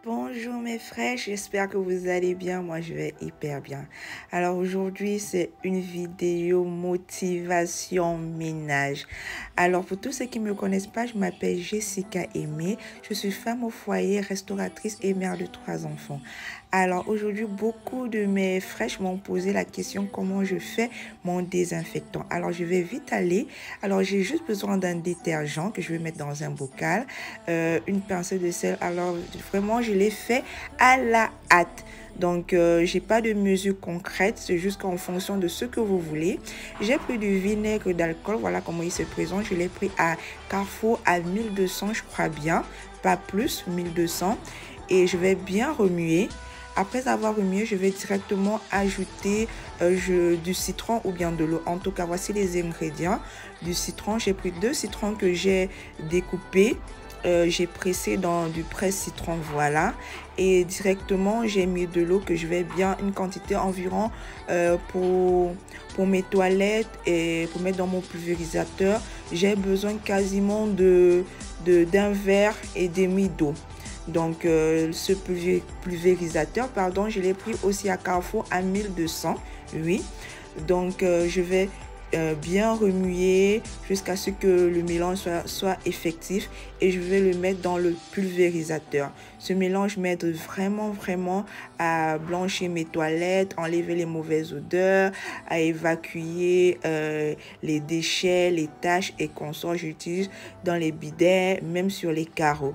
Bonjour mes frères, j'espère que vous allez bien. Moi, je vais hyper bien. Alors aujourd'hui, c'est une vidéo motivation ménage. Alors pour tous ceux qui ne me connaissent pas, je m'appelle Jessica Aimé. Je suis femme au foyer, restauratrice et mère de 3 enfants. Alors aujourd'hui, beaucoup de mes frères m'ont posé la question comment je fais mon désinfectant. Alors je vais vite aller. Alors j'ai juste besoin d'un détergent que je vais mettre dans un bocal, une pincée de sel. Alors vraiment, je l'ai fait à la hâte. Donc, j'ai pas de mesure concrète, c'est juste qu'en fonction de ce que vous voulez. J'ai pris du vinaigre d'alcool, voilà comment il se présente. Je l'ai pris à Carrefour à 1200, je crois bien, pas plus, 1200. Et je vais bien remuer. Après avoir remué, je vais directement ajouter du citron ou bien de l'eau. En tout cas, voici les ingrédients du citron. J'ai pris 2 citrons que j'ai découpés. J'ai pressé dans du presse-citron, voilà. Et directement, j'ai mis de l'eau que je vais bien, une quantité environ pour mes toilettes et pour mettre dans mon pulvérisateur. J'ai besoin quasiment d'un verre et demi d'eau. Donc, ce pulvérisateur, pardon, je l'ai pris aussi à Carrefour à 1200, oui. Donc, je vais bien remuer jusqu'à ce que le mélange soit effectif et je vais le mettre dans le pulvérisateur. Ce mélange m'aide vraiment à blanchir mes toilettes, enlever les mauvaises odeurs, à évacuer les déchets, les taches et consorts. J'utilise dans les bidets, même sur les carreaux.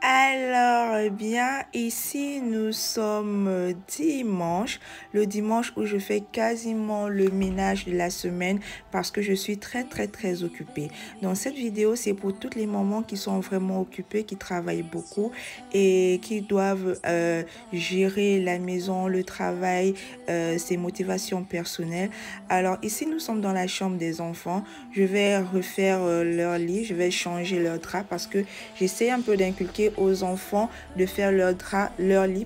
Alors, bien, ici, nous sommes dimanche, le dimanche où je fais quasiment le ménage de la semaine parce que je suis très occupée. Dans cette vidéo, c'est pour toutes les mamans qui sont vraiment occupées, qui travaillent beaucoup et qui doivent gérer la maison, le travail, ses motivations personnelles. Alors, ici, nous sommes dans la chambre des enfants. Je vais refaire leur lit, je vais changer leur drap parce que j'essaie un peu d'inculquer aux enfants de faire leur lit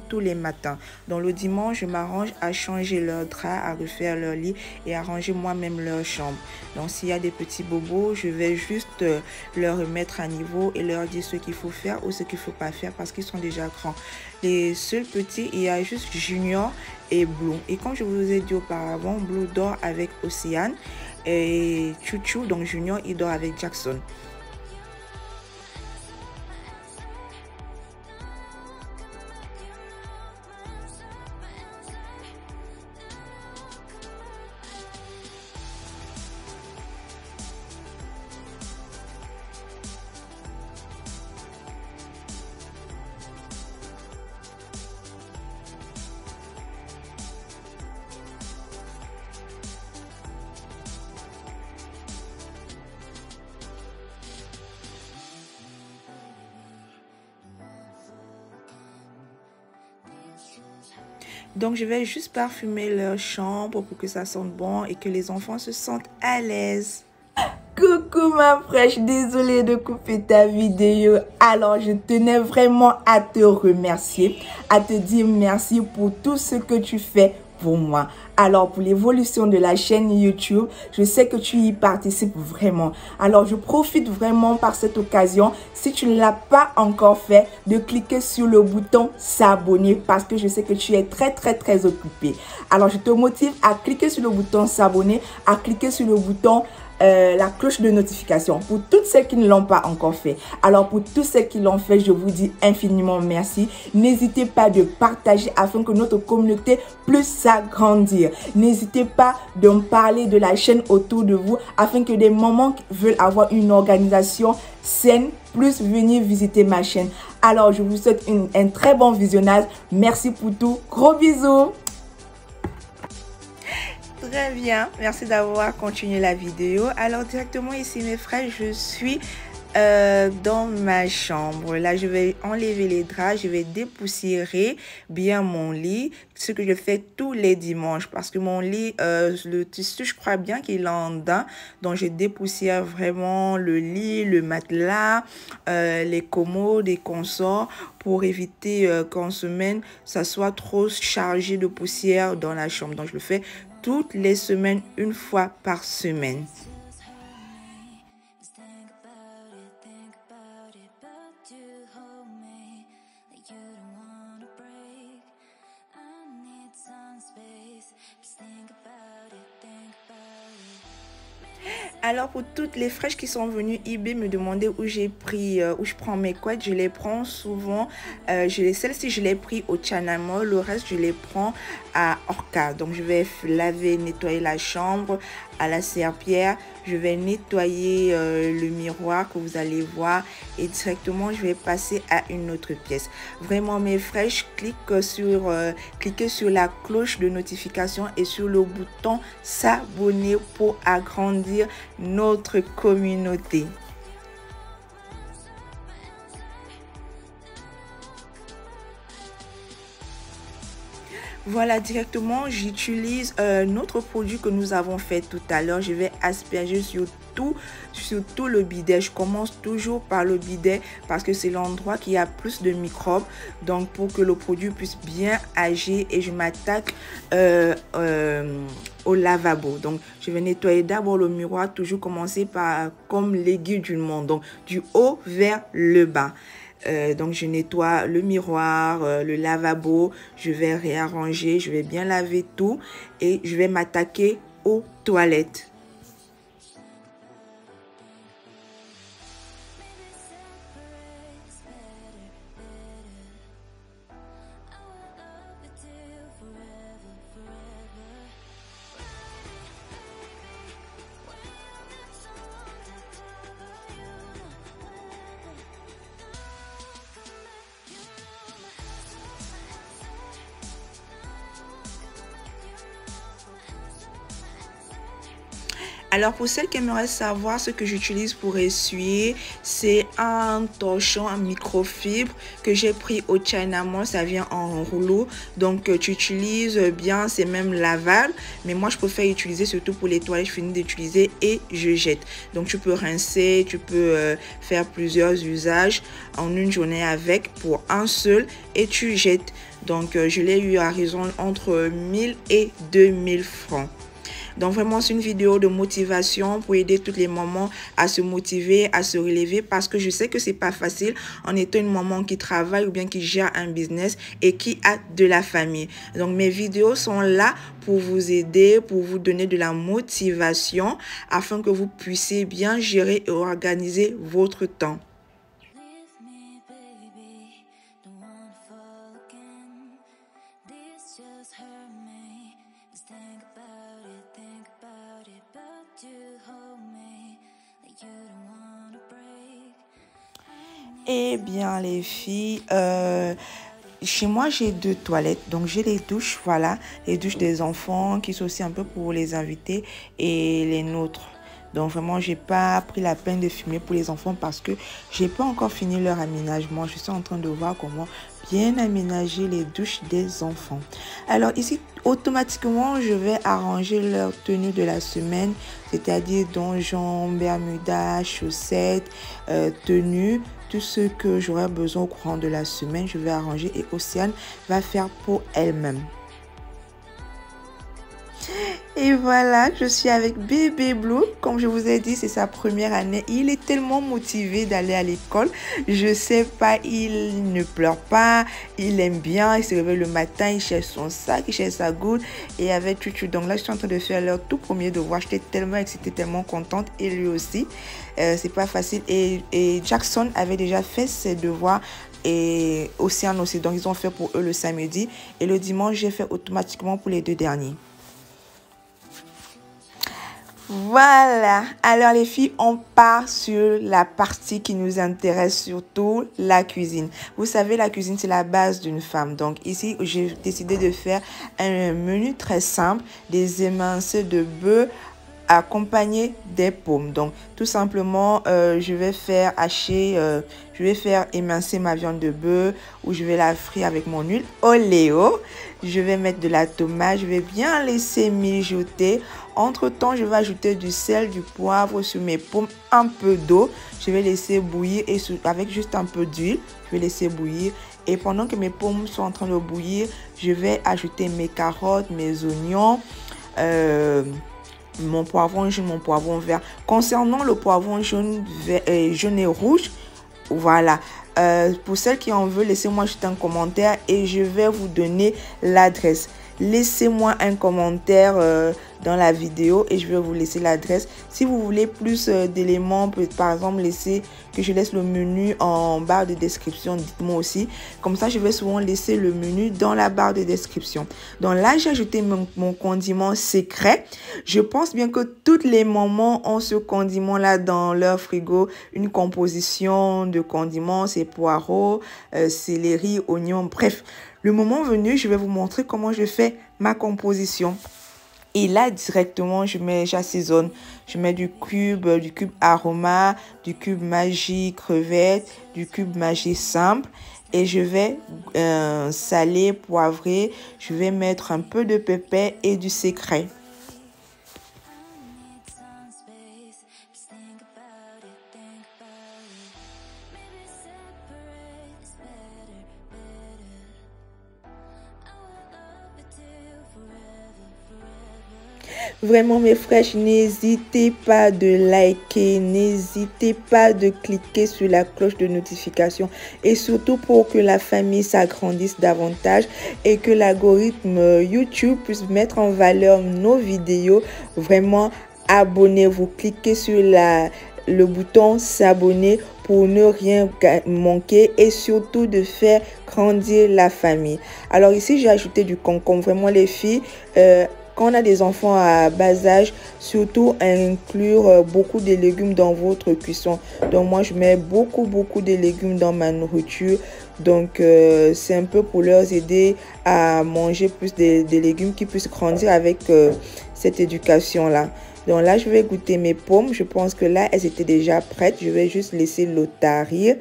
tous les matins. Donc le dimanche, je m'arrange à changer leur drap, à refaire leur lit et à ranger moi-même leur chambre. Donc s'il y a des petits bobos, je vais juste leur remettre à niveau et leur dire ce qu'il faut faire ou ce qu'il ne faut pas faire parce qu'ils sont déjà grands. Les seuls petits, il y a juste Junior et Blue. Et comme je vous ai dit auparavant, Blue dort avec Océane et Chouchou, donc Junior, il dort avec Jackson. Donc, je vais juste parfumer leur chambre pour que ça sente bon et que les enfants se sentent à l'aise. Coucou ma fraîche, désolée de couper ta vidéo. Alors, je tenais vraiment à te remercier, à te dire merci pour tout ce que tu fais pour moi. Alors, pour l'évolution de la chaîne YouTube, je sais que tu y participes vraiment. Alors, je profite vraiment par cette occasion, si tu ne l'as pas encore fait, de cliquer sur le bouton s'abonner parce que je sais que tu es très occupé. Alors, je te motive à cliquer sur le bouton s'abonner, à cliquer sur le bouton la cloche de notification pour toutes celles qui ne l'ont pas encore fait. Alors pour tous ceux qui l'ont fait, je vous dis infiniment merci. N'hésitez pas de partager afin que notre communauté puisse s'agrandir. N'hésitez pas de me parler de la chaîne autour de vous afin que des mamans qui veulent avoir une organisation saine puissent venir visiter ma chaîne. Alors je vous souhaite un très bon visionnage. Merci pour tout. Gros bisous. Très bien, merci d'avoir continué la vidéo. Alors directement ici mes frères, je suis dans ma chambre. Là je vais enlever les draps, je vais dépoussiérer bien mon lit, ce que je fais tous les dimanches parce que mon lit, le tissu je crois bien qu'il est en dedans, donc je dépoussière vraiment le lit, le matelas, les commodes et consorts pour éviter qu'en semaine ça soit trop chargé de poussière dans la chambre. Donc je le fais toutes les semaines, une fois par semaine. Alors pour toutes les fraîches qui sont venues eBay me demander où j'ai pris, où je prends mes couettes, je les prends souvent, celle-ci je l'ai pris au China Mall, le reste je les prends à Orca. Donc je vais laver, nettoyer la chambre à la serpillière, je vais nettoyer le miroir que vous allez voir et directement je vais passer à une autre pièce. Vraiment mes fraîches, cliquez sur la cloche de notification et sur le bouton s'abonner pour agrandir notre communauté. Voilà, directement j'utilise notre produit que nous avons fait tout à l'heure. Je vais asperger sur tout le bidet. Je commence toujours par le bidet parce que c'est l'endroit qui a plus de microbes, donc pour que le produit puisse bien agir, et je m'attaque au lavabo. Donc je vais nettoyer d'abord le miroir, toujours commencer par comme l'aiguille d'une montre, donc du haut vers le bas. Donc je nettoie le miroir, le lavabo, je vais réarranger, je vais bien laver tout et je vais m'attaquer aux toilettes. Alors pour celles qui aimeraient savoir ce que j'utilise pour essuyer, c'est un torchon en microfibre que j'ai pris au China Mall, ça vient en rouleau, donc tu utilises bien, c'est même lavable, mais moi je préfère utiliser surtout pour les toilettes. Je finis d'utiliser et je jette. Donc tu peux rincer, tu peux faire plusieurs usages en une journée avec pour un seul et tu jettes. Donc je l'ai eu à raison entre 1000 et 2000 francs. Donc vraiment c'est une vidéo de motivation pour aider toutes les mamans à se motiver, à se relever, parce que je sais que c'est pas facile en étant une maman qui travaille ou bien qui gère un business et qui a de la famille. Donc mes vidéos sont là pour vous aider, pour vous donner de la motivation afin que vous puissiez bien gérer et organiser votre temps. Eh bien les filles, chez moi j'ai 2 toilettes, donc j'ai les douches, voilà, les douches des enfants qui sont aussi un peu pour les invités et les nôtres. Donc vraiment j'ai pas pris la peine de filmer pour les enfants parce que j'ai pas encore fini leur aménagement. Je suis en train de voir comment bien aménager les douches des enfants. Alors ici automatiquement je vais arranger leur tenue de la semaine, c'est-à-dire donjon, bermuda, chaussettes, tenue. Tout ce que j'aurai besoin au courant de la semaine, je vais arranger et Océane va faire pour elle-même. Et voilà, je suis avec bébé Blue. Comme je vous ai dit, c'est sa première année. Il est tellement motivé d'aller à l'école. Je sais pas, il ne pleure pas. Il aime bien. Il se réveille le matin, il cherche son sac, il cherche sa goutte. Et avec Tutu. Donc là, je suis en train de faire leur tout premier devoir. J'étais tellement excitée, tellement contente. Et lui aussi. C'est pas facile. Et Jackson avait déjà fait ses devoirs et Océane aussi. Donc ils ont fait pour eux le samedi. Et le dimanche, j'ai fait automatiquement pour les deux derniers. Voilà, alors les filles, on part sur la partie qui nous intéresse surtout, la cuisine. Vous savez, la cuisine, c'est la base d'une femme. Donc ici, j'ai décidé de faire un menu très simple, des émincés de bœuf accompagné des pommes. Donc tout simplement je vais faire hacher, je vais faire émincer ma viande de bœuf ou je vais la frire avec mon huile oléo. Je vais mettre de la tomate, je vais bien laisser mijoter. Entre temps, je vais ajouter du sel, du poivre sur mes pommes, un peu d'eau. Je vais laisser bouillir et avec juste un peu d'huile, je vais laisser bouillir. Et pendant que mes pommes sont en train de bouillir, je vais ajouter mes carottes, mes oignons, mon poivron jaune, mon poivron vert. Concernant le poivron jaune, jaune et rouge, voilà. Pour celles qui en veulent, laissez-moi juste un commentaire et je vais vous donner l'adresse. Laissez-moi un commentaire dans la vidéo et je vais vous laisser l'adresse. Si vous voulez plus d'éléments, par exemple, laissez que je laisse le menu en barre de description, dites-moi aussi. Comme ça, je vais souvent laisser le menu dans la barre de description. Donc là, j'ai ajouté mon condiment secret. Je pense bien que toutes les mamans ont ce condiment-là dans leur frigo. Une composition de condiments, c'est poireaux, céleri, oignons, bref. Le moment venu, je vais vous montrer comment je fais ma composition. Et là, directement, j'assaisonne. Je mets du cube aroma, du cube magie crevette, du cube magie simple. Et je vais saler, poivrer. Je vais mettre un peu de pépé et du secret. Vraiment mes fraîches, n'hésitez pas de liker, n'hésitez pas de cliquer sur la cloche de notification et surtout pour que la famille s'agrandisse davantage et que l'algorithme YouTube puisse mettre en valeur nos vidéos. Vraiment, abonnez-vous, cliquez sur le bouton s'abonner pour ne rien manquer et surtout de faire grandir la famille. Alors ici, j'ai ajouté du concombre. Vraiment les filles, quand on a des enfants à bas âge, surtout inclure beaucoup de légumes dans votre cuisson. Donc moi, je mets beaucoup de légumes dans ma nourriture. Donc c'est un peu pour leur aider à manger plus de légumes qui puissent grandir avec cette éducation-là. Donc là, je vais goûter mes pommes. Je pense que là, elles étaient déjà prêtes. Je vais juste laisser l'eau tarir.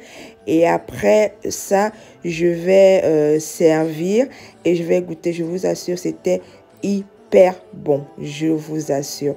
Et après ça, je vais servir et je vais goûter. Je vous assure, c'était hyper bon. Je vous assure.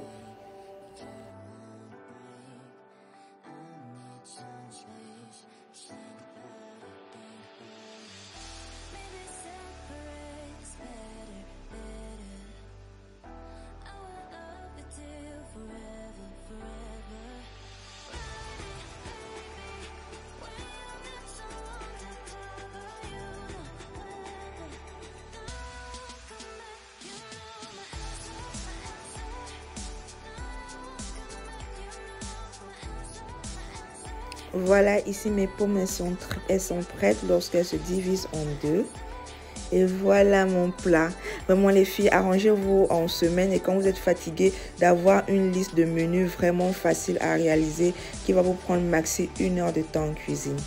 Voilà, ici mes pommes, elles sont prêtes lorsqu'elles se divisent en deux. Et voilà mon plat. Vraiment les filles, arrangez-vous en semaine et quand vous êtes fatigué d'avoir une liste de menus vraiment facile à réaliser qui va vous prendre maxi 1 heure de temps en cuisine.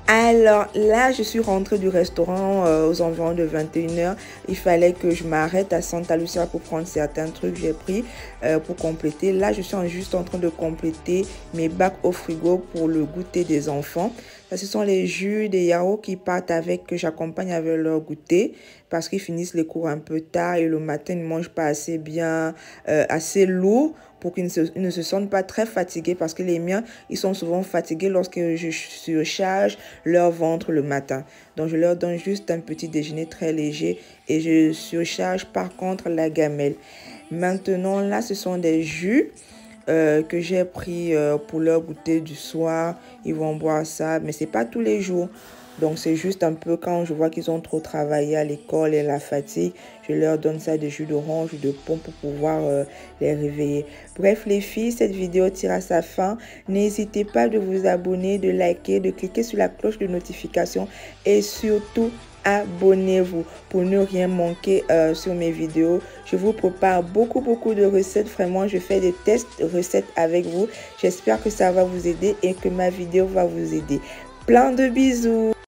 Alors là, je suis rentrée du restaurant aux environs de 21 h. Il fallait que je m'arrête à Santa Lucia pour prendre certains trucs. J'ai pris pour compléter. Là, je suis juste en train de compléter mes bacs au frigo pour le goûter des enfants. Ça, ce sont les jus des yaourts qui partent avec, que j'accompagne avec leur goûter parce qu'ils finissent les cours un peu tard et le matin, ils ne mangent pas assez bien, assez lourd pour qu'ils ne se sentent pas très fatigués parce que les miens, ils sont souvent fatigués lorsque je surcharge leur ventre le matin. Donc, je leur donne juste un petit déjeuner très léger et je surcharge par contre la gamelle. Maintenant, là, ce sont des jus que j'ai pris pour leur goûter du soir. Ils vont boire ça, mais c'est pas tous les jours. Donc, c'est juste un peu quand je vois qu'ils ont trop travaillé à l'école et la fatigue, je leur donne ça de jus d'orange ou de pomme pour pouvoir les réveiller. Bref, les filles, cette vidéo tire à sa fin. N'hésitez pas de vous abonner, de liker, de cliquer sur la cloche de notification et surtout, abonnez-vous pour ne rien manquer sur mes vidéos. Je vous prépare beaucoup de recettes. Vraiment, je fais des tests recettes avec vous. J'espère que ça va vous aider et que ma vidéo va vous aider. Plein de bisous!